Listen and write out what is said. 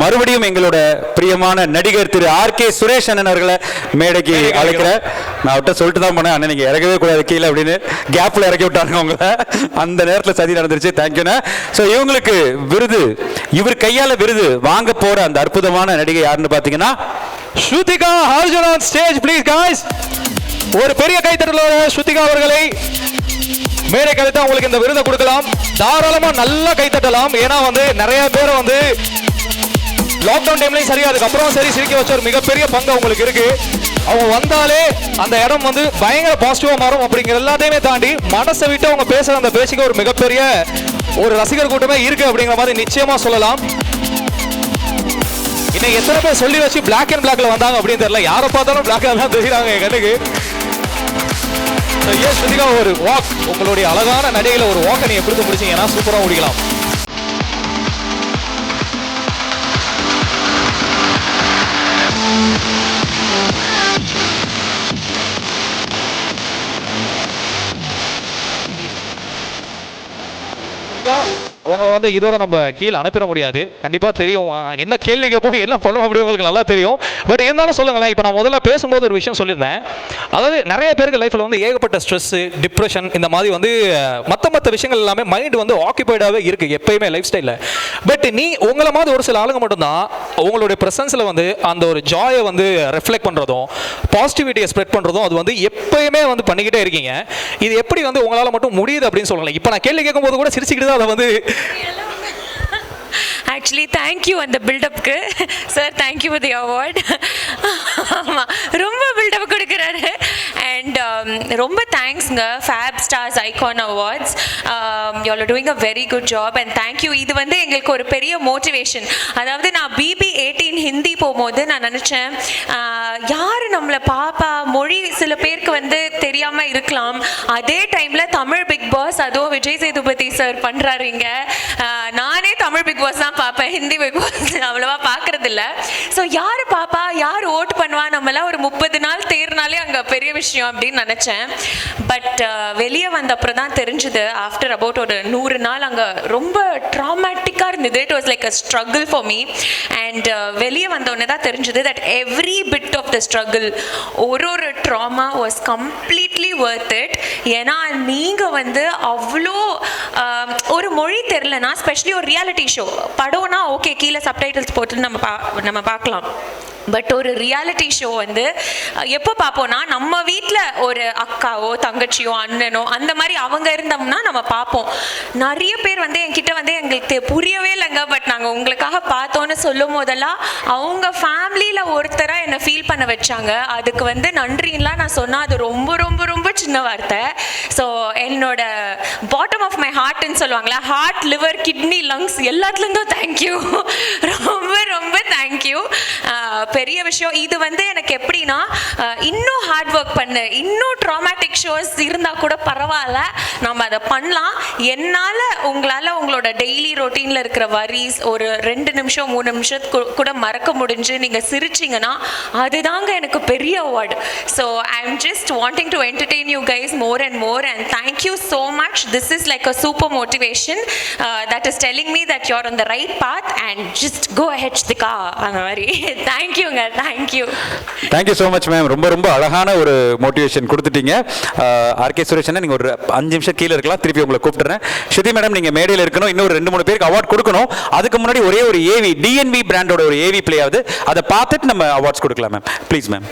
மறுபடியும் எங்களோட பிரியமான நடிகர் திரு ஆர்.கே. சுரேஷ் அண்ணன் அவர்களை மேடைக்கு அழைக்கிறேன். நான் அவர்கிட்ட சொல்லிட்டு தான் போனேன், அண்ணன் நீங்க இறங்கவே கூடாது கீழே அப்படின்னு. கேப்ல இறக்கி விட்டாங்க உங்களை. அந்த நேரத்தில் சதி நடந்துருச்சு. தேங்க்யூண்ணா. ஸோ இவங்களுக்கு விருது, இவர் கையால விருது வாங்க போற அந்த அற்புதமான நடிகை யாருன்னு பாத்தீங்கன்னா Shruthika Arjun on stage please guys. ஒரு பெரிய கைத்தட்டலோட ஸ்ருதிகா அவர்களை மேடை கழித்து உங்களுக்கு இந்த விருதை கொடுக்கலாம். தாராளமா நல்லா கைத்தட்டலாம். ஏன்னா நிறைய பேர் லாக்டவுன் டைம்லயும் சரி, அதுக்கப்புறம் சரி, சிரிக்க வச்ச ஒரு மிகப்பெரிய பங்கு அவங்களுக்கு இருக்கு. அவங்க வந்தாலே அந்த இடம் பயங்கர பாசிட்டிவா மாறும். அப்படிங்கிற எல்லாத்தையுமே தாண்டி மனசை விட்டு அவங்க பேசுற அந்த பேசிக்க ஒரு மிகப்பெரிய ஒரு ரசிகர் கூட்டமே இருக்கு அப்படிங்கிற மாதிரி நிச்சயமா சொல்லலாம். இன்னைக்கு எத்தனை பேர் சொல்லி வச்சு பிளாக் அண்ட் பிளாக்ல வந்தாங்க அப்படின்னு தெரியல. யாரை பார்த்தாலும் பிளாக்ல தான் தெரியுறாங்க என் கண்ணுக்கு. ஸ்ருதிகா, ஒரு வாக், உங்களுடைய அழகான நடையில ஒரு வாக்கை நீங்க கொடுத்து முடிச்சீங்கன்னா சூப்பரா முடிக்கலாம். அவங்க இதோட நம்ம கீழே அனுப்பிட முடியாது. கண்டிப்பா தெரியும் என்ன கேள்வி கேட்போம், என்ன பண்ணுவோம் அப்படி உங்களுக்கு நல்லா தெரியும். பட் இருந்தாலும் சொல்லுங்களேன். இப்போ நான் முதல்ல பேசும்போது ஒரு விஷயம் சொல்லியிருந்தேன். அதாவது நிறைய பேருக்கு லைஃப்ல ஏகப்பட்ட ஸ்ட்ரெஸ், டிப்ரெஷன், இந்த மாதிரி மற்ற விஷயங்கள் எல்லாமே மைண்ட் ஆக்கிபைடாகவே இருக்கு எப்பயுமே லைஃப் ஸ்டைலில். பட் நீ உங்களை மாதிரி ஒரு சில ஆளுங்க மட்டும்தான் உங்களுடைய ப்ரெசன்ஸில் அந்த ஒரு ஜாயை ரெஃப்ளெக்ட் பண்ணுறதும் பாசிட்டிவிட்டியை ஸ்ப்ரெட் பண்ணுறதும் அது எப்பயுமே பண்ணிக்கிட்டே இருக்கீங்க. இது எப்படி உங்களால் மட்டும் முடியுது அப்படின்னு சொல்லலாம். இப்போ நான் கேள்வி கேட்கும்போது கூட சிரிச்சுக்கிட்டு தான் அதை Actually, thank you and the build-up-க்கு. Sir, thank you for the award. ரொம்ப build-up கொடுக்குறாரு. And ரொம்ப தேங்க்ஸ்ங்க Fab Stars Icon Awards. You all are doing a very good job and thank you. இது எங்களுக்கு ஒரு பெரிய மோட்டிவேஷன். அதாவது நான் BB18 ஹிந்தி போகும்போது நான் நினச்சேன், யார் நம்மளை பாப்பா, மொழி சில பேருக்கு தெரியாமல் இருக்கலாம். அதே டைமில் தமிழ் பிக் பாஸ், அதுவும் விஜய் சேதுபதி சார் பண்ணுறாருங்க. நானே தமிழ் பிக் பாஸ் தான் பார்ப்பேன், ஹிந்தி பிக் பாஸ் அவ்வளோவா பார்க்கறது இல்லை. ஸோ யார் பாப்பா, யார் ஓட் பண்ணுவா, நம்மளாம் ஒரு 30 நாள் தேர்னாலே அங்கே பெரிய விஷயம் அப்படின்னு நினச்சேன். பட் வெளியே வந்த அப்புறம் தான் தெரிஞ்சுது, ஆஃப்டர் அபவுட் ஒரு 100 நாள் அங்கே ரொம்ப ட்ராமேட்டிக்காக இருந்தது. It was like a struggle for me. And வெளியே வந்தோடனே தான் தெரிஞ்சுது that every bit of the struggle, ஒரு drama was completely worth it. ஏன்னா நீங்கள் அவ்வளோ ஒரு மொழி தெரிலனா, ஸ்பெஷலி ஒரு ரியாலிட்டி ஷோ படம்னா ஓகே, கீழே சப்டைட்டில்ஸ் போட்டு நம்ம பார்க்கலாம். பட் ஒரு ரியாலிட்டி ஷோ எப்போ பார்ப்போம்னா, நம்ம வீட்டில் ஒரு அக்காவோ தங்கச்சியோ அண்ணனோ அந்த மாதிரி அவங்க இருந்தோம்னா நம்ம பார்ப்போம். நிறைய பேர் என்கிட்ட எங்களுக்கு புரியவே இல்லைங்க, பட் நாங்கள் உங்களுக்காக பார்த்தோன்னு சொல்லும் போதெல்லாம் அவங்க ஃபேமிலியில் ஒருத்தராக என்னை ஃபீல் பண்ண வச்சாங்க. அதுக்கு நன்றின்லாம் நான் சொன்னால் அது ரொம்ப ரொம்ப ரொம்ப சின்ன வார்த்தை. ஸோ என்னோட பாட்டம் ஆஃப் மை ஹார்ட்னு சொல்லுவாங்களா, ஹார்ட், லிவர், கிட்னி, லங்ஸ் எல்லாத்துலேருந்தும் தேங்க்யூ, ரொம்ப ரொம்ப தேங்க்யூ. பெரிய விஷயம் இது. எனக்கு எப்படின்னா, இன்னும் ஹார்ட் ஒர்க் பண்ணு, இன்னும் ட்ராமேட்டிக் ஷோஸ் இருந்தால் கூட பரவாயில்ல, நம்ம அதை பண்ணலாம். என்னால் உங்களால் உங்களோட டெய்லி ரொட்டீனில் இருக்கிற வரிஸ் ஒரு 2 நிமிஷம் 3 நிமிஷத்துக்கு கூட மறக்க முடிஞ்சு நீங்கள் சிரிச்சிங்கன்னா அதுதாங்க எனக்கு பெரிய award. So I am just wanting to entertain you guys more and more and thank you so much. This is like a super motivation that is telling me that you are on the right path and just go ahead Shruthika, அந்த மாதிரி. தேங்க்யூங்க, thank you. Thank you so much ma'am. ரொம்ப ரொம்ப அழகான ஒரு motivation கொடுத்துட்டீங்க. RK. Suresh, நீங்கள் ஒரு 5 நிமிஷம் கீழே இருக்கலாம், திருப்பி உங்களை கூப்பிட்டுறேன். ஸ்ருதி மேடம், நீங்கள் மேடையில் இருக்கணும், இன்னும் 2-3 பேருக்கு அவார்ட் கொடுக்கணும். அதுக்கு முன்னாடி ஒரே ஒரு ஏவி, DNV பிராண்டோட ஒரு ஏவி பிளே ஆகுது, அதை பார்த்துட்டு நம்ம அவார்ட்ஸ் கொடுக்கலாம் மேம். Please ma'am.